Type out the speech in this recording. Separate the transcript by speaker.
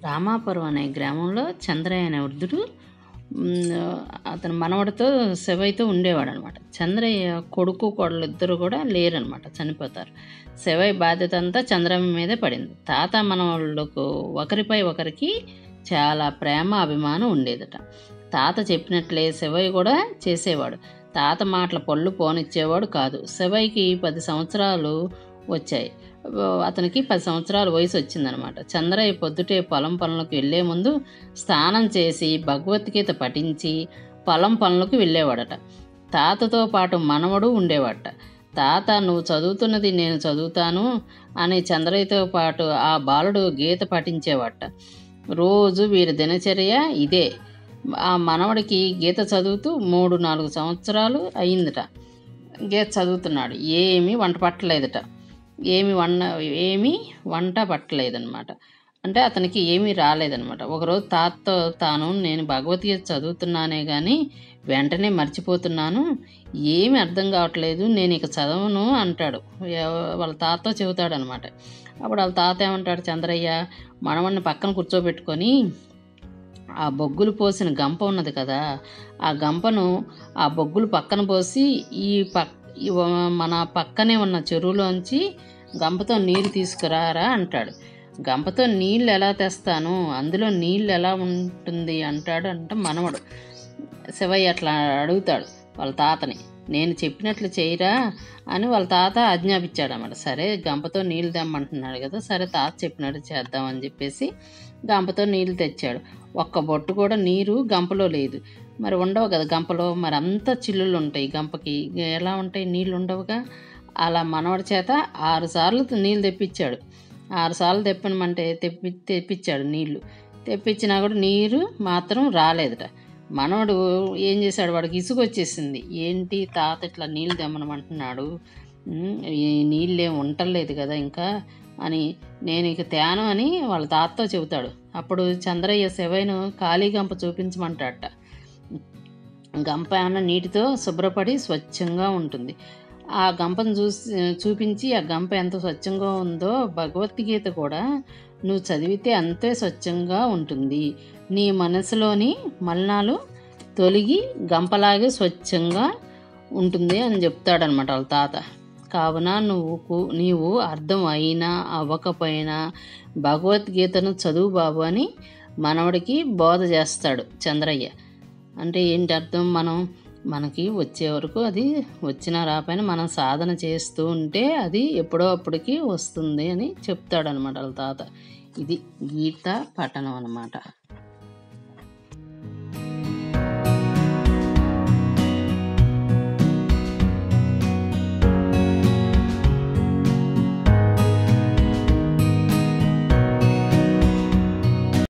Speaker 1: రామాపురం అనే గ్రామంలో చంద్రయ్య అనే వృద్ధుడు అతని మనవడితో శివయ్యతో ఉండేవాడనమాట. చంద్రయ్య కొడుకు కోడలు ఇద్దరు కూడా లేరనమాట, చనిపోతారు. శివయ్య బాధ్యత అంతా చంద్రమ్మ మీదే పడింది. తాత మనవాళ్ళకు ఒకరిపై ఒకరికి చాలా ప్రేమ అభిమానం ఉండేదట. తాత చెప్పినట్లే శివయ్య కూడా చేసేవాడు. తాత మాటల పళ్ళు పోనిచ్చేవాడు కాదు. శివయ్యకి 10 సంవత్సరాలు వచ్చాయి. అతనికి 10 సంవత్సరాల వయసు వచ్చిందనమాట. చంద్రయ్య పొద్దుటే పొలం పనులకు వెళ్లే ముందు స్నానం చేసి భగవద్గీత పఠించి పొలం పనులకు వెళ్ళేవాడట. తాతతో పాటు మనవడు ఉండేవాడట. తాత నువ్వు చదువుతున్నది నేను చదువుతాను అని చంద్రయ్యతో పాటు ఆ బాలుడు గీత పఠించేవాడట. రోజు వీరి దినచర్య ఇదే. ఆ మనవడికి గీత చదువుతూ 3-4 సంవత్సరాలు అయిందట. గీత చదువుతున్నాడు. ఏమీ వంట పట్టలేదట. ఏమీ వంట పట్టలేదన్నమాట. అంటే అతనికి ఏమీ రాలేదన్నమాట. ఒకరోజు తాతతో తాను నేను భగవద్గీత చదువుతున్నానే కానీ వెంటనే మర్చిపోతున్నాను, ఏమీ అర్థం కావట్లేదు, నేను ఇక చదవను అంటాడు. వాళ్ళ తాతతో చెబుతాడనమాట. అప్పుడు వాళ్ళ తాత ఏమంటాడు, చంద్రయ్య మనవడిని పక్కన కూర్చోబెట్టుకొని ఆ బొగ్గులు పోసిన గంప ఉన్నది కదా, ఆ గంపను ఆ బొగ్గులు పక్కన పోసి మన పక్కనే ఉన్న చెరువులోంచి గంపతో నీరు తీసుకురారా అంటాడు. గంపతో నీళ్ళు ఎలా తెస్తాను, అందులో నీళ్ళు ఎలా ఉంటుంది అంటాడు. మనవడు శివయ్య అట్లా అడుగుతాడు వాళ్ళ తాతని. నేను చెప్పినట్లు చేయరా అని వాళ్ళ తాత ఆజ్ఞాపించాడు అన్నమాట. సరే గంపతో నీళ్ళు తెమ్మంటున్నాడు కదా, సరే తాత చెప్పినట్టు చేద్దామని చెప్పేసి గంపతో నీళ్ళు తెచ్చాడు. ఒక్క బొట్టు కూడా నీరు గంపలో లేదు. మరి ఉండవు కదా గంపలో, మరి అంతా చిల్లులు ఉంటాయి గంపకి, ఎలా ఉంటాయి, నీళ్ళు ఉండవుగా. అలా మనవడి చేత 6 సార్లు నీళ్ళు తెప్పించాడు. 6 సార్లు తెప్పించాడు నీళ్ళు. తెప్పించినా కూడా నీరు మాత్రం రాలేదట. మనవడు ఏం చేశాడు, వాడికి ఇసుగు వచ్చేసింది. ఏంటి తాత ఇట్లా నీళ్ళు తెమ్మనమంటున్నాడు, ఈ నీళ్ళు ఏం ఉండలేదు కదా ఇంకా అని, నేను ఇక తేను అని వాళ్ళ తాతతో చెబుతాడు. అప్పుడు చంద్రయ్య శివయ్యను ఖాళీ గంప చూపించమంటాడట. గంప ఏమన్నా నీటితో శుభ్రపడి స్వచ్ఛంగా ఉంటుంది. ఆ గంపను చూపించి ఆ గంప ఎంత స్వచ్ఛంగా ఉందో భగవద్గీత కూడా నువ్వు చదివితే అంతే స్వచ్ఛంగా ఉంటుంది. నీ మనసులోని మలినాలు తొలగి గంపలాగే స్వచ్ఛంగా ఉంటుంది అని చెప్తాడనమాట వాళ్ళ తాత. కావున నీవు అర్థం అయినా అవ్వకపోయినా భగవద్గీతను చదువు బాబు అని మనవడికి బోధ చేస్తాడు చంద్రయ్య. అంటే ఏంటి అర్థం, మనకి వచ్చే వరకు అది వచ్చినా రాపోయినా మనం సాధన చేస్తూ ఉంటే అది ఎప్పుడో అప్పటికి వస్తుంది అని చెప్తాడనమాట వాళ్ళ తాత. ఇది గీత పఠనం అన్నమాట.